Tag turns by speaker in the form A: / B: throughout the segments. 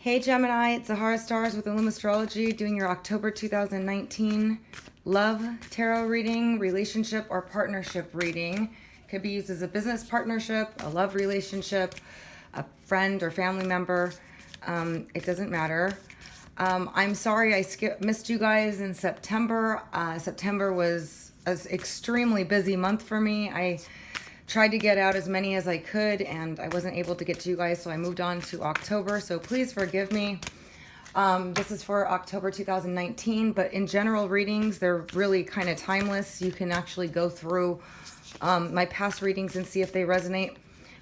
A: Hey Gemini, it's Zahara Stars with Illum Astrology doing your October 2019 love tarot reading, relationship or partnership reading. Could be used as a business partnership, a love relationship, a friend or family member. It doesn't matter. I'm sorry I missed you guys in September. September was an extremely busy month for me. I tried to get out as many as I could and I wasn't able to get to you guys, so I moved on to October, so please forgive me. This is for October 2019, but in general readings, they're really kind of timeless. You can actually go through my past readings and see if they resonate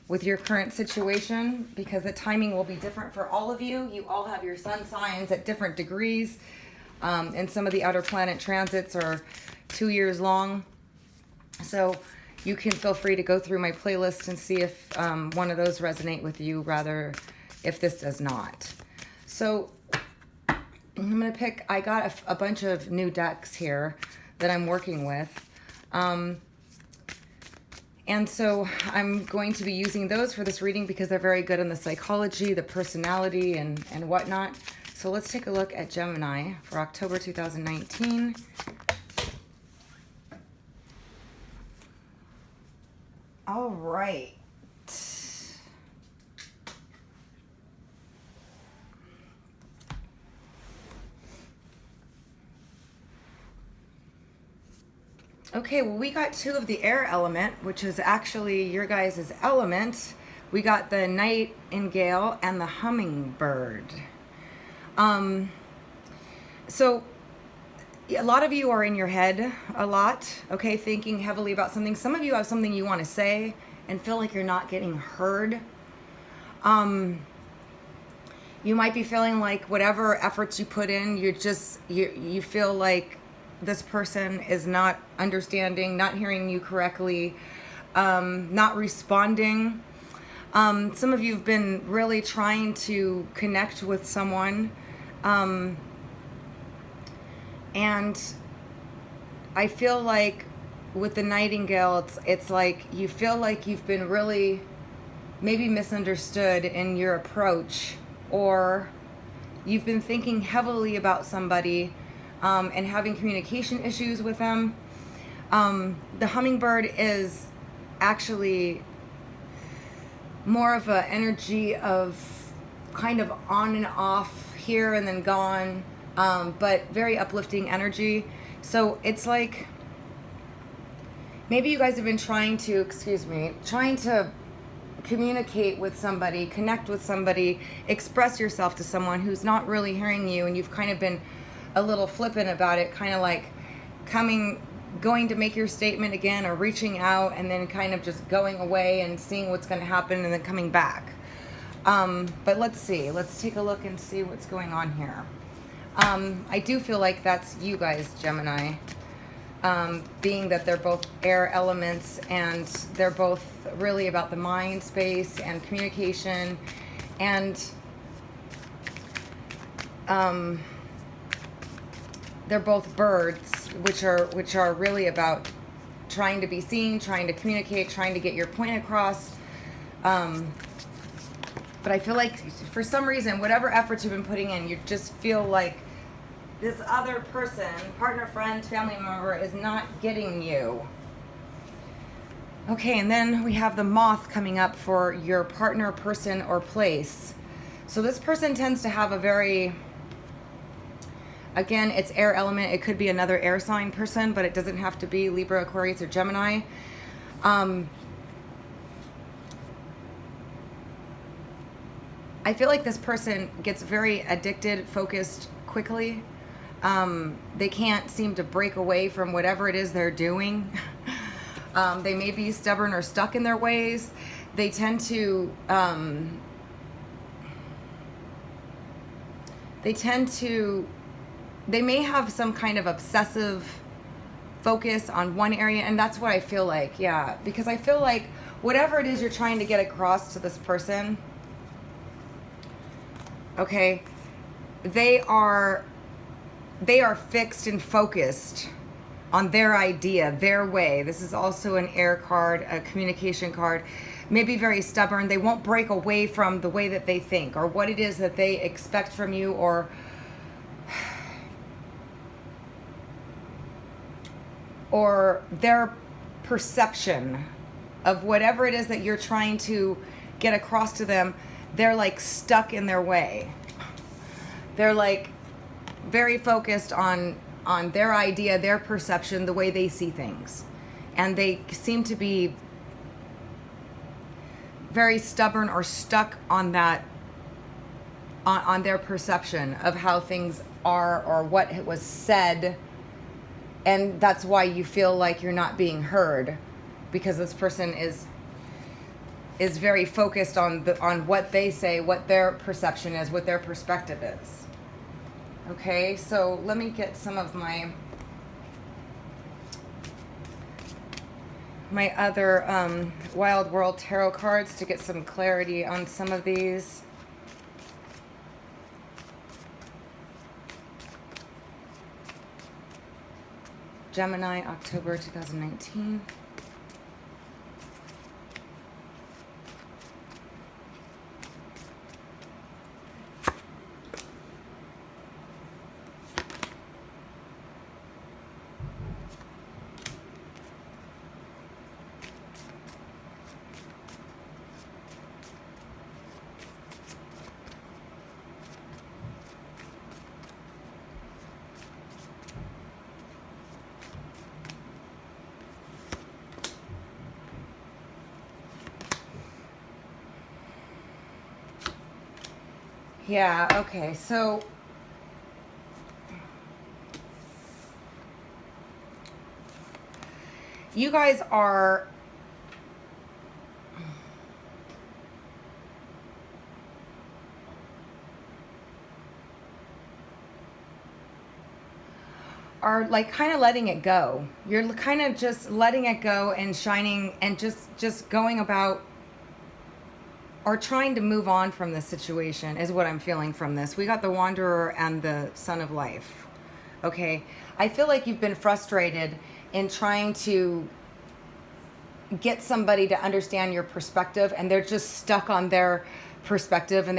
A: with your current situation, because the timing will be different for all of you. You all have your sun signs at different degrees, and some of the outer planet transits are 2 years long. So you can feel free to go through my playlist and see if one of those resonate with you, rather if this does not. So I'm going to pick, I got a bunch of new decks here that I'm working with. And so I'm going to be using those for this reading because they're very good on the psychology, the personality, and whatnot. So let's take a look at Gemini for October 2019. All right. Okay, well, we got two of the air element, which is actually your guys' element. We got the nightingale and the hummingbird. So a lot of you are in your head a lot, okay, thinking heavily about something. Some of you have something you want to say and feel like you're not getting heard. You might be feeling like whatever efforts you put in, you feel like this person is not understanding, not hearing you correctly, not responding. Some of you have been really trying to connect with someone, and I feel like with the nightingale, it's like you feel like you've been really maybe misunderstood in your approach, or you've been thinking heavily about somebody and having communication issues with them. The hummingbird is actually more of an energy of kind of on and off, here and then gone, but very uplifting energy. So it's like maybe you guys have been trying to communicate with somebody, connect with somebody, express yourself to someone who's not really hearing you, and you've kind of been a little flippant about it, kind of like going to make your statement again, or reaching out and then kind of just going away and seeing what's going to happen and then coming back. But let's take a look and see what's going on here. I do feel like that's you guys, Gemini, being that they're both air elements and they're both really about the mind space and communication, and they're both birds, which are really about trying to be seen, trying to communicate, trying to get your point across. But I feel like for some reason, whatever efforts you've been putting in, you just feel like this other person, partner, friend, family member, is not getting you. Okay, and then we have the moth coming up for your partner, person, or place. So this person tends to have a very, again, it's air element. It could be another air sign person, but it doesn't have to be Libra, Aquarius, or Gemini. I feel like this person gets very addicted, focused quickly. They can't seem to break away from whatever it is they're doing. They may be stubborn or stuck in their ways. They tend to they may have some kind of obsessive focus on one area, and that's what I feel like, yeah. Because I feel like whatever it is you're trying to get across to this person, okay, they are fixed and focused on their idea, their way. This is also an air card, a communication card. maybe very stubborn. They won't break away from the way that they think or what it is that they expect from you, or their perception of whatever it is that you're trying to get across to them. They're like stuck in their way. They're like very focused on their idea, their perception, the way they see things. And they seem to be very stubborn or stuck on that, on their perception of how things are or what was said. And that's why you feel like you're not being heard, because this person is very focused on what they say, what their perception is, what their perspective is. Okay, so let me get some of my other Wild World Tarot cards to get some clarity on some of these. Gemini, October 2019. Yeah, okay, so you guys are like kind of letting it go. You're kind of just letting it go and shining and just going about or trying to move on from this situation is what I'm feeling from this. We got the Wanderer and the Sun of Life. Okay, I feel like you've been frustrated in trying to get somebody to understand your perspective, and they're just stuck on their perspective, and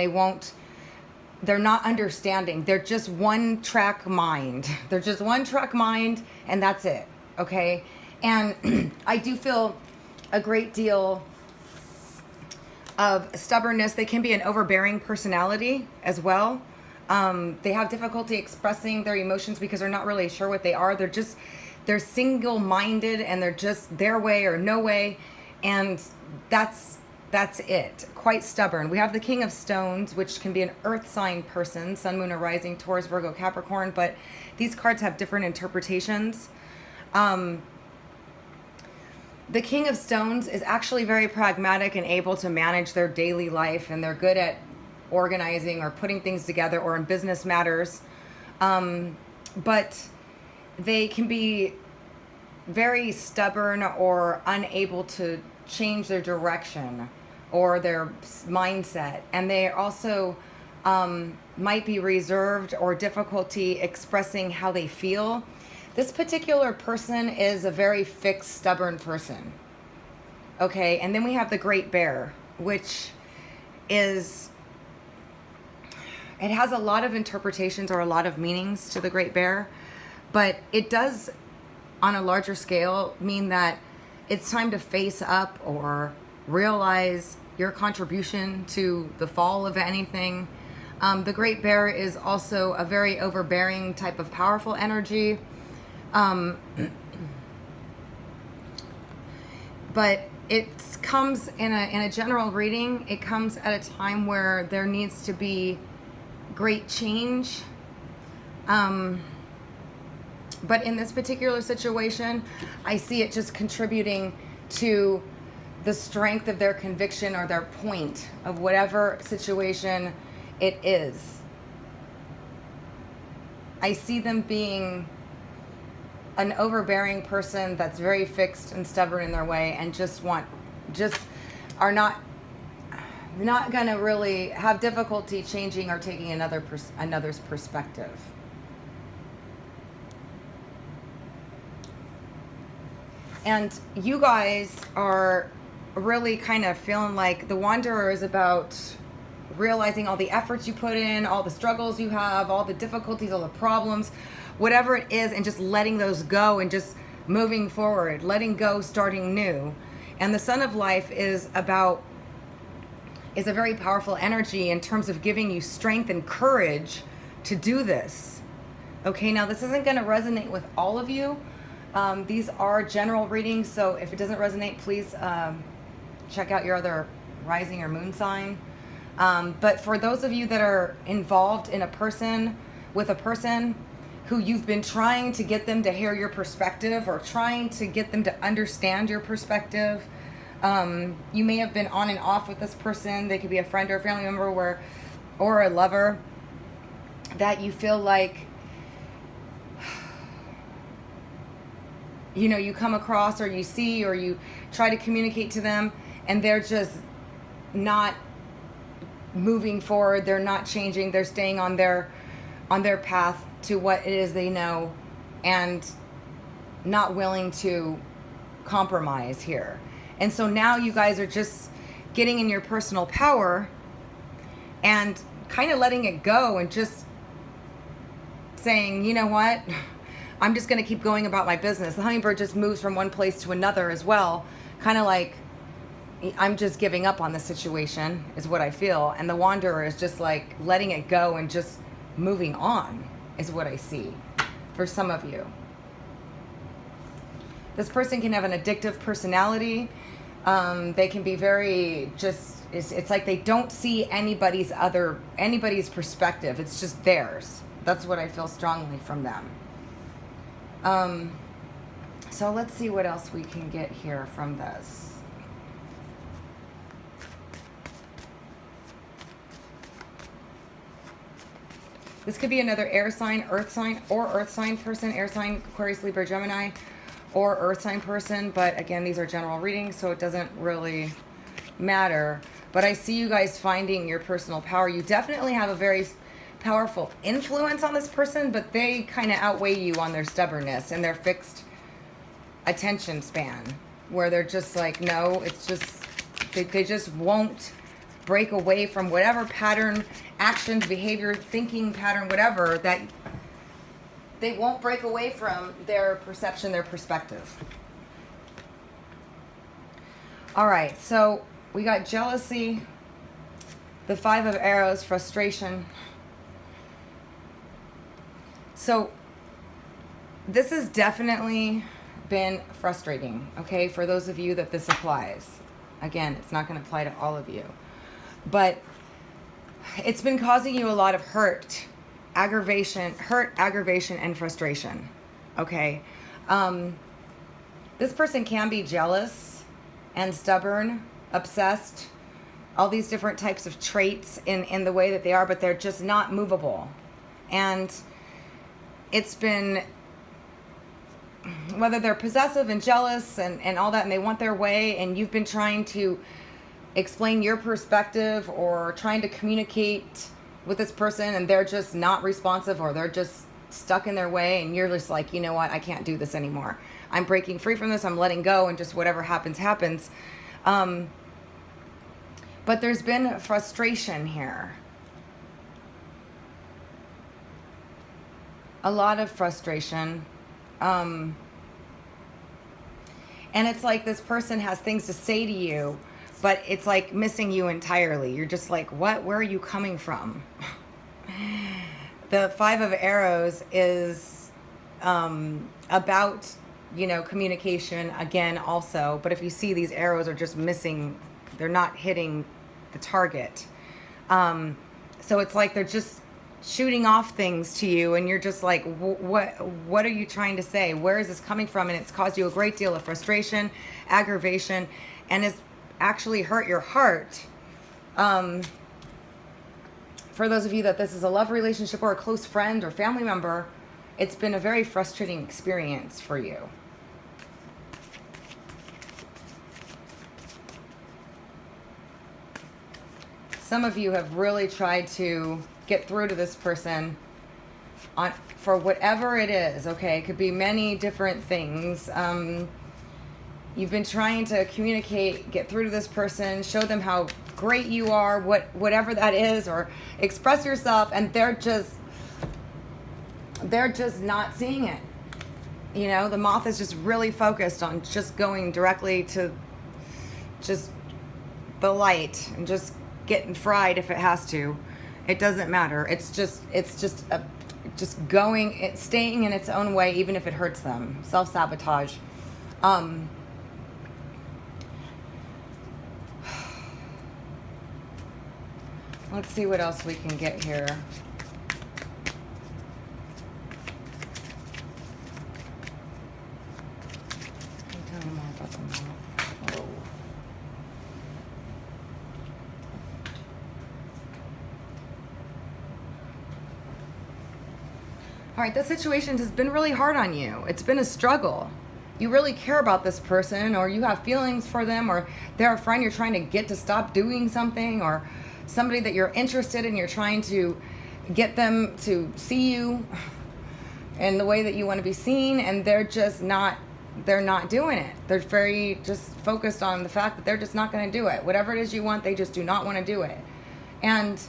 A: they're not understanding. They're just one track mind. They're just one track mind, and that's it. Okay, and I do feel a great deal of stubbornness. They can be an overbearing personality as well. They have difficulty expressing their emotions because they're not really sure what they are. They're single-minded, and they're just their way or no way, and that's it. Quite stubborn. We have the King of Stones, which can be an earth sign person, Sun, Moon, or Rising, Taurus, Virgo, Capricorn, but these cards have different interpretations. The King of Stones is actually very pragmatic and able to manage their daily life, and they're good at organizing or putting things together or in business matters. But they can be very stubborn or unable to change their direction or their mindset. And they also might be reserved or difficulty expressing how they feel. This particular person is a very fixed, stubborn person. Okay, and then we have the Great Bear, which is, it has a lot of interpretations or a lot of meanings to the Great Bear, but it does, on a larger scale, mean that it's time to face up or realize your contribution to the fall of anything. The Great Bear is also a very overbearing type of powerful energy. But it comes in a general reading. It comes at a time where there needs to be great change. But in this particular situation, I see it just contributing to the strength of their conviction or their point of whatever situation it is. I see them being an overbearing person that's very fixed and stubborn in their way, and are not going to really have difficulty changing or taking another's perspective. And you guys are really kind of feeling like the Wanderer is about realizing all the efforts you put in, all the struggles you have, all the difficulties, all the problems, whatever it is, and just letting those go and just moving forward, letting go, starting new. And the Sun of Life is a very powerful energy in terms of giving you strength and courage to do this. Okay, now this isn't going to resonate with all of you. These are general readings, so if it doesn't resonate, please check out your other rising or moon sign. But for those of you that are involved in with a person who you've been trying to get them to hear your perspective or trying to get them to understand your perspective, you may have been on and off with this person. They could be a friend or a family member or a lover that you feel like, you know, you come across or you see or you try to communicate to them and they're just not moving forward. They're not changing. They're staying on their path to what it is they know and not willing to compromise here. And so now you guys are just getting in your personal power and kind of letting it go and just saying, you know what? I'm just going to keep going about my business. The hummingbird just moves from one place to another as well. Kind of like, I'm just giving up on the situation is what I feel. And the Wanderer is just like letting it go and just moving on is what I see for some of you. This person can have an addictive personality. They can be very it's like they don't see anybody's perspective. It's just theirs. That's what I feel strongly from them. So let's see what else we can get here from this. This could be another air sign, earth sign, or earth sign person, air sign, Aquarius, Libra, Gemini, or earth sign person. But again, these are general readings, so it doesn't really matter. But I see you guys finding your personal power. You definitely have a very powerful influence on this person, but they kind of outweigh you on their stubbornness and their fixed attention span, where they're just like, no, it's just, they just won't break away from whatever pattern, actions, behavior, thinking pattern, whatever, that they won't break away from their perception, their perspective. All right, so we got jealousy, the 5 of arrows, frustration. So this has definitely been frustrating, okay, for those of you that this applies. Again, it's not going to apply to all of you. But it's been causing you a lot of hurt, aggravation, and frustration, okay? This person can be jealous and stubborn, obsessed, all these different types of traits in the way that they are, but they're just not movable. And it's been, whether they're possessive and jealous and all that, and they want their way, and you've been trying to explain your perspective or trying to communicate with this person and they're just not responsive or they're just stuck in their way and you're just like, you know what, I can't do this anymore. I'm breaking free from this. I'm letting go and just whatever happens, happens. But there's been frustration here. A lot of frustration. And it's like this person has things to say to you, but it's like missing you entirely. You're just like, what? Where are you coming from? The 5 of arrows is about, you know, communication again also. But if you see, these arrows are just missing. They're not hitting the target. So it's like they're just shooting off things to you and you're just like, what are you trying to say? Where is this coming from? And it's caused you a great deal of frustration, aggravation, and it's actually hurt your heart. For those of you that this is a love relationship or a close friend or family member, it's been a very frustrating experience for you. Some of you have really tried to get through to this person for whatever it is, okay? It could be many different things. You've been trying to communicate, get through to this person, show them how great you are, whatever that is, or express yourself, and they're just not seeing it. You know, the moth is just really focused on just going directly to just the light and just getting fried if it has to. It doesn't matter. It's just staying in its own way, even if it hurts them. Self-sabotage. Let's see what else we can get here. Tell me more about the moth. Oh. All right, this situation has been really hard on you. It's been a struggle. You really care about this person, or you have feelings for them, or they're a friend you're trying to get to stop doing something, or somebody that you're interested in, you're trying to get them to see you in the way that you want to be seen, and they're not doing it. They're very just focused on the fact that they're just not going to do it. Whatever it is you want, they just do not want to do it. And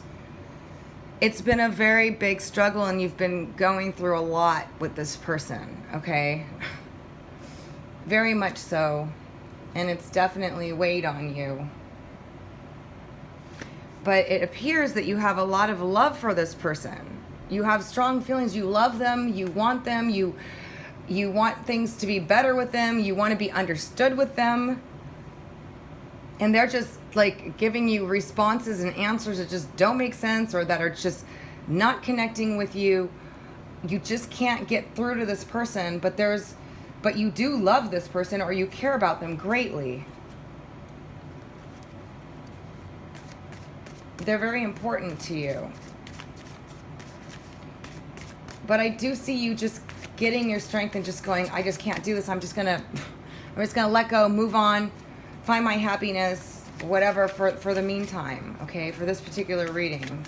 A: it's been a very big struggle, and you've been going through a lot with this person, okay? Very much so. And it's definitely weighed on you. But it appears that you have a lot of love for this person. You have strong feelings. You love them. You want them. You want things to be better with them. You want to be understood with them. And they're just like giving you responses and answers that just don't make sense, or that are just not connecting with you. You just can't get through to this person, but you do love this person, or you care about them greatly. They're very important to you. But I do see you just getting your strength and just going, I just can't do this. I'm just gonna let go, move on, find my happiness, whatever, for the meantime, okay, for this particular reading.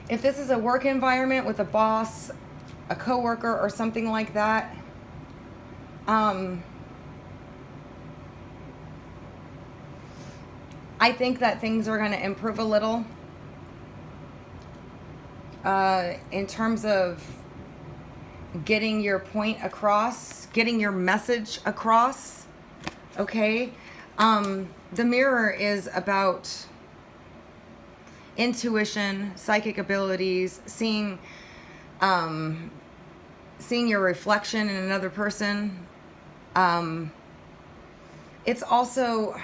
A: If this is a work environment with a boss, a coworker, or something like that, I think that things are going to improve a little in terms of getting your point across, getting your message across, okay? The mirror is about intuition, psychic abilities, seeing your reflection in another person. It's also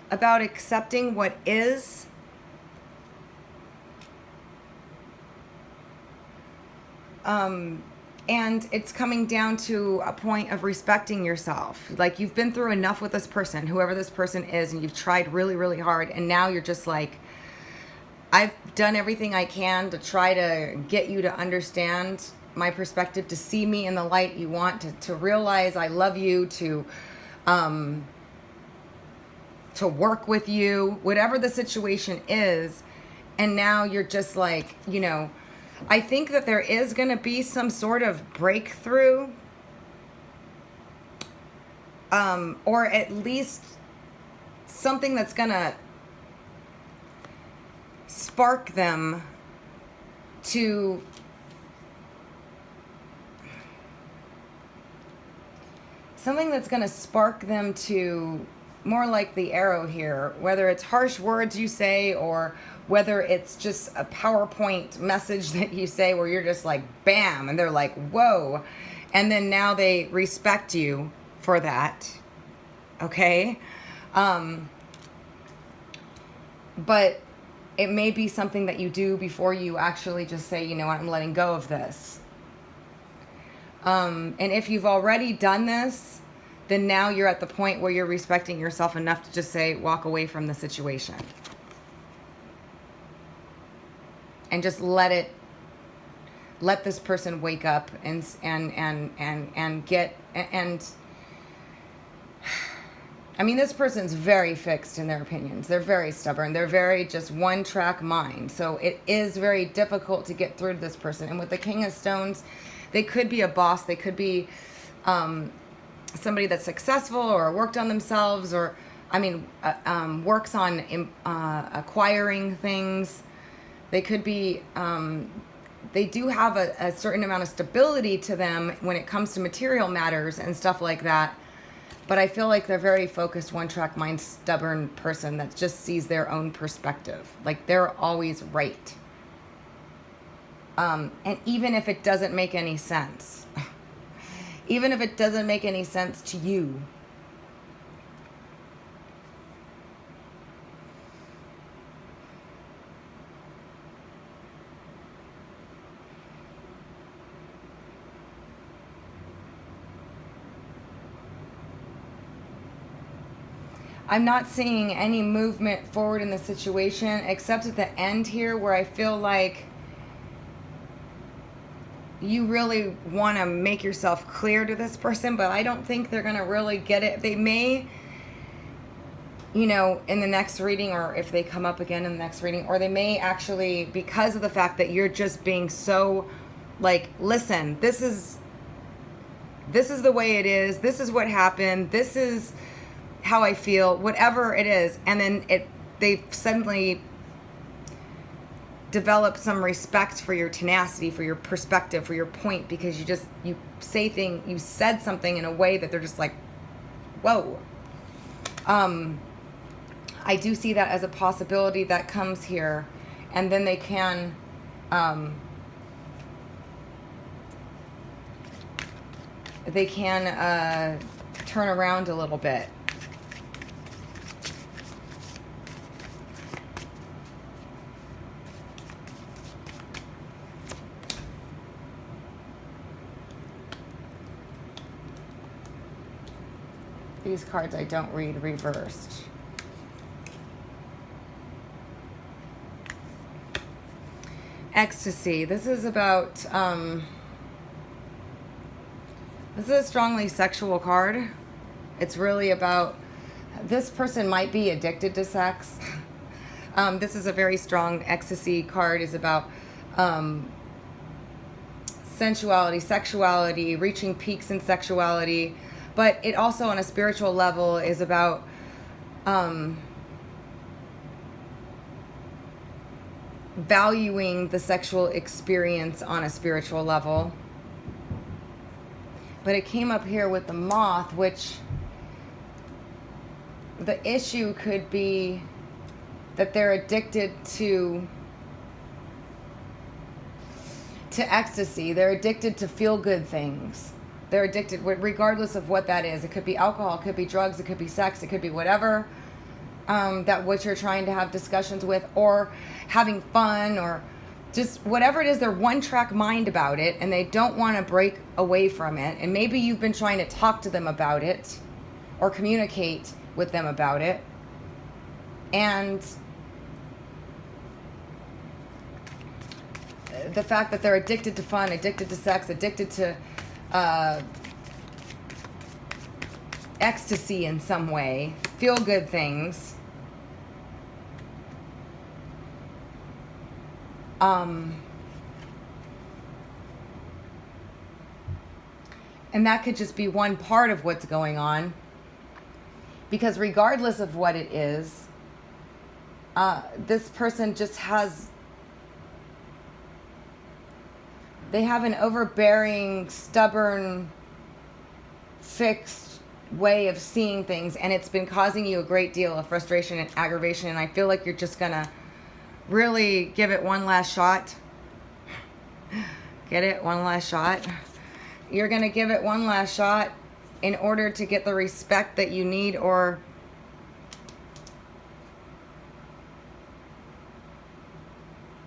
A: about accepting what is, and it's coming down to a point of respecting yourself. Like, you've been through enough with this person, whoever this person is, and you've tried really, really hard, and now you're just like, I've done everything I can to try to get you to understand my perspective, to see me in the light you want, to realize I love you, to work with you, whatever the situation is. And now you're just like, you know, I think that there is going to be some sort of breakthrough, or at least something that's going to spark them to more like the arrow here, whether it's harsh words you say, or whether it's just a PowerPoint message that you say where you're just like, bam, and they're like, whoa. And then now they respect you for that. Okay? But it may be something that you do before you actually just say, you know what, I'm letting go of this. And if you've already done this, then now you're at the point where you're respecting yourself enough to just say, walk away from the situation. and just let this person wake up and get, and I mean, this person's very fixed in their opinions. They're very stubborn. They're very just one-track mind. So it is very difficult to get through to this person. And with the King of Stones, they could be a boss. They could be somebody that's successful or worked on themselves, or, works on acquiring things. They could be, they do have a certain amount of stability to them when it comes to material matters and stuff like that. But I feel like they're very focused, one-track mind, stubborn person that just sees their own perspective. Like, they're always right. And even if it doesn't make any sense, even if it doesn't make any sense to you, I'm not seeing any movement forward in the situation, except at the end here where I feel like you really want to make yourself clear to this person, but I don't think they're going to really get it. They may, in the next reading, or if they come up again in the next reading, or they may actually, because of the fact that you're just being so like, listen, this is the way it is. This is what happened. This is how I feel, whatever it is. And then they suddenly develop some respect for your tenacity, for your perspective, for your point, because you said something in a way that they're just like, whoa. I do see that as a possibility that comes here. And then they can, turn around a little bit. These cards I don't read reversed. Ecstasy. This is about, this is a strongly sexual card. It's really about, this person might be addicted to sex. This is a very strong ecstasy card. Is about sensuality, sexuality, reaching peaks in sexuality. But it also, on a spiritual level, is about valuing the sexual experience on a spiritual level. But it came up here with the moth, which the issue could be that they're addicted to ecstasy. They're addicted to feel-good things. They're addicted, regardless of what that is. It could be alcohol, it could be drugs, it could be sex, it could be whatever that what you're trying to have discussions with, or having fun, or just whatever it is. They're one-track mind about it, and they don't want to break away from it. And maybe you've been trying to talk to them about it or communicate with them about it. And the fact that they're addicted to fun, addicted to sex, addicted to ecstasy in some way, feel good things. And that could just be one part of what's going on, because regardless of what it is, this person just they have an overbearing, stubborn, fixed way of seeing things, and it's been causing you a great deal of frustration and aggravation, and I feel like you're just gonna really give it one last shot. Get it? One last shot. You're gonna give it one last shot in order to get the respect that you need, or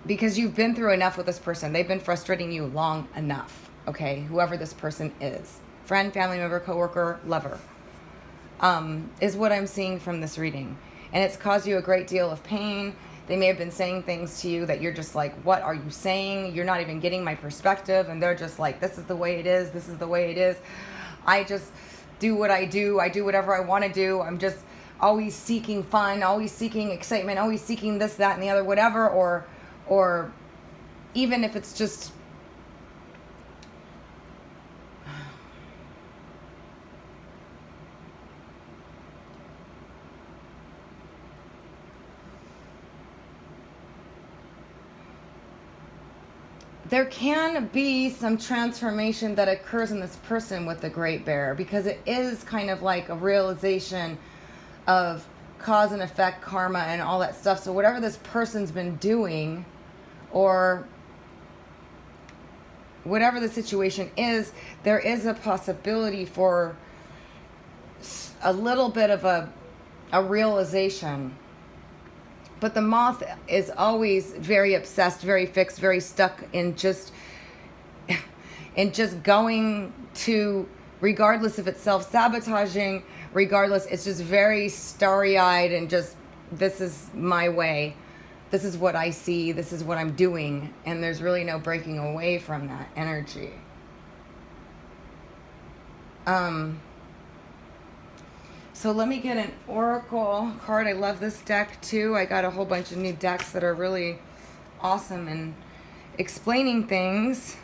A: because you've been through enough with this person. They've been frustrating you long enough, okay? Whoever this person is. Friend, family member, coworker, lover, is what I'm seeing from this reading. And it's caused you a great deal of pain. They may have been saying things to you that you're just like, what are you saying? You're not even getting my perspective. And they're just like, this is the way it is. This is the way it is. I just do what I do. I do whatever I want to do. I'm just always seeking fun, always seeking excitement, always seeking this, that, and the other, whatever. Or even if it's just, there can be some transformation that occurs in this person with the Great Bear, because it is kind of like a realization of cause and effect, karma, and all that stuff. So whatever this person's been doing, or whatever the situation is, there is a possibility for a little bit of a realization. But the moth is always very obsessed, very fixed, very stuck in just going to, regardless if it's self-sabotaging, regardless, it's just very starry-eyed and just, this is my way. This is what I see. This is what I'm doing. And there's really no breaking away from that energy. So let me get an oracle card. I love this deck too. I got a whole bunch of new decks that are really awesome and explaining things.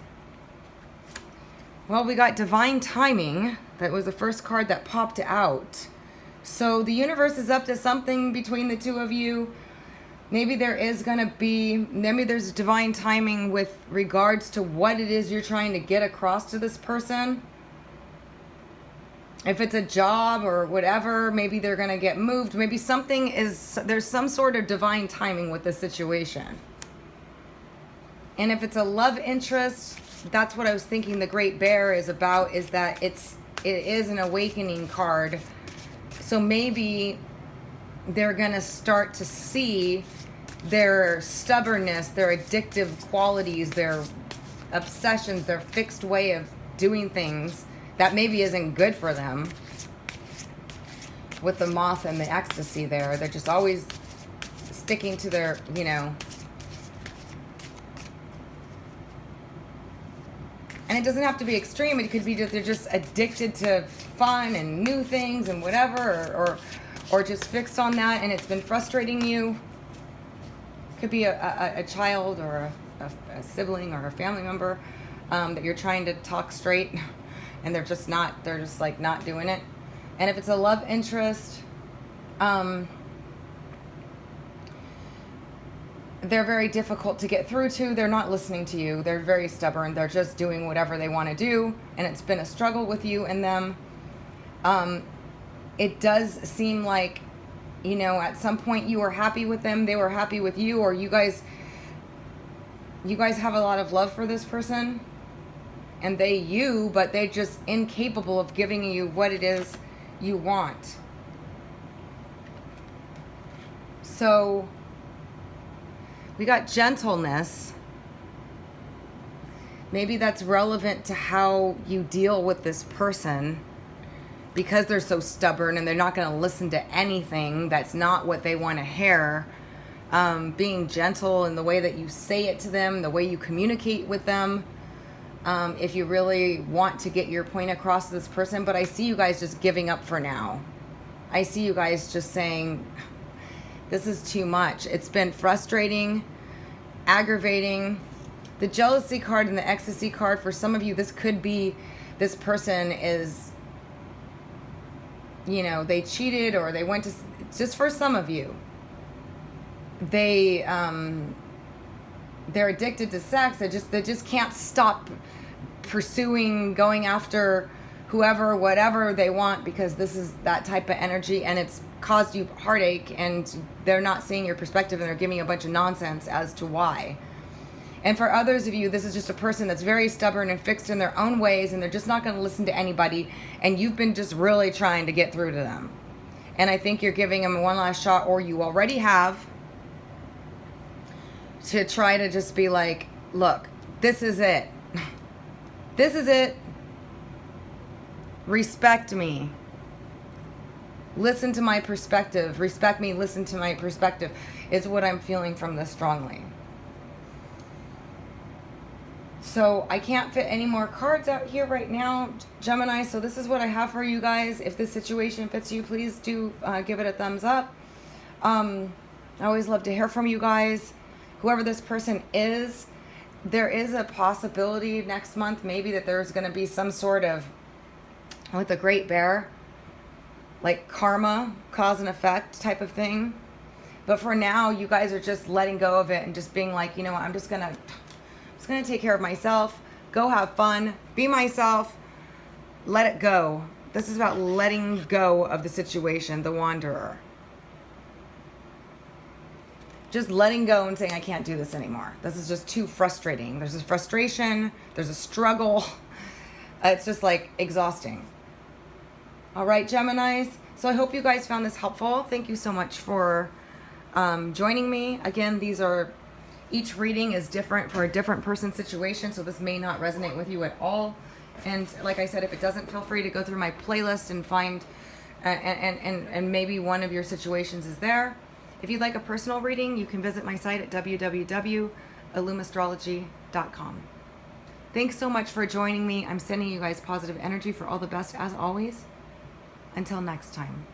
A: Well, we got divine timing. That was the first card that popped out. So the universe is up to something between the two of you. Maybe there's divine timing with regards to what it is you're trying to get across to this person. If it's a job or whatever, maybe they're going to get moved. Maybe there's some sort of divine timing with the situation. And if it's a love interest, that's what I was thinking the Great Bear is about, is that it is an awakening card. So maybe they're going to start to see their stubbornness, their addictive qualities, their obsessions, their fixed way of doing things that maybe isn't good for them. With the moth and the ecstasy there, they're just always sticking to their, and it doesn't have to be extreme. It could be that they're just addicted to fun and new things and whatever, or just fixed on that, and it's been frustrating you. Could be a child or a sibling or a family member that you're trying to talk straight, and they're just not doing it. And if it's a love interest, they're very difficult to get through to. They're not listening to you. They're very stubborn. They're just doing whatever they want to do, and it's been a struggle with you and them. It does seem like, at some point you were happy with them, they were happy with you, or you guys have a lot of love for this person, and but they're just incapable of giving you what it is you want. So we got gentleness. Maybe that's relevant to how you deal with this person, because they're so stubborn and they're not going to listen to anything that's not what they want to hear. Being gentle in the way that you say it to them, the way you communicate with them, if you really want to get your point across to this person. But I see you guys just giving up for now. I see you guys just saying, this is too much. It's been frustrating, aggravating. The jealousy card and the ecstasy card, for some of you, this could be, this person is, they cheated, or they went to, just for some of you, they're addicted to sex. They just can't stop pursuing, going after whoever, whatever they want, because this is that type of energy, and it's caused you heartache, and they're not seeing your perspective, and they're giving you a bunch of nonsense as to why. And for others of you, this is just a person that's very stubborn and fixed in their own ways, and they're just not going to listen to anybody, and you've been just really trying to get through to them. And I think you're giving them one last shot, or you already have, to try to just be like, look, this is it. This is it. Respect me. Listen to my perspective. Respect me, listen to my perspective is what I'm feeling from this strongly. So I can't fit any more cards out here right now, Gemini. So this is what I have for you guys. If this situation fits you, please do give it a thumbs up. I always love to hear from you guys. Whoever this person is, there is a possibility next month maybe that there's going to be some sort of, with the Great Bear, like karma, cause and effect type of thing. But for now, you guys are just letting go of it and just being like, you know what, I'm just gonna take care of myself, go have fun, be myself, let it go. This is about letting go of the situation, the wanderer. Just letting go and saying, I can't do this anymore. This is just too frustrating. There's a frustration, there's a struggle. It's just like exhausting. All right, Geminis. So I hope you guys found this helpful. Thank you so much for joining me. Again, each reading is different for a different person's situation, so this may not resonate with you at all. And like I said, if it doesn't, feel free to go through my playlist and find, and maybe one of your situations is there. If you'd like a personal reading, you can visit my site at www.illumastrology.com. Thanks so much for joining me. I'm sending you guys positive energy for all the best as always. Until next time.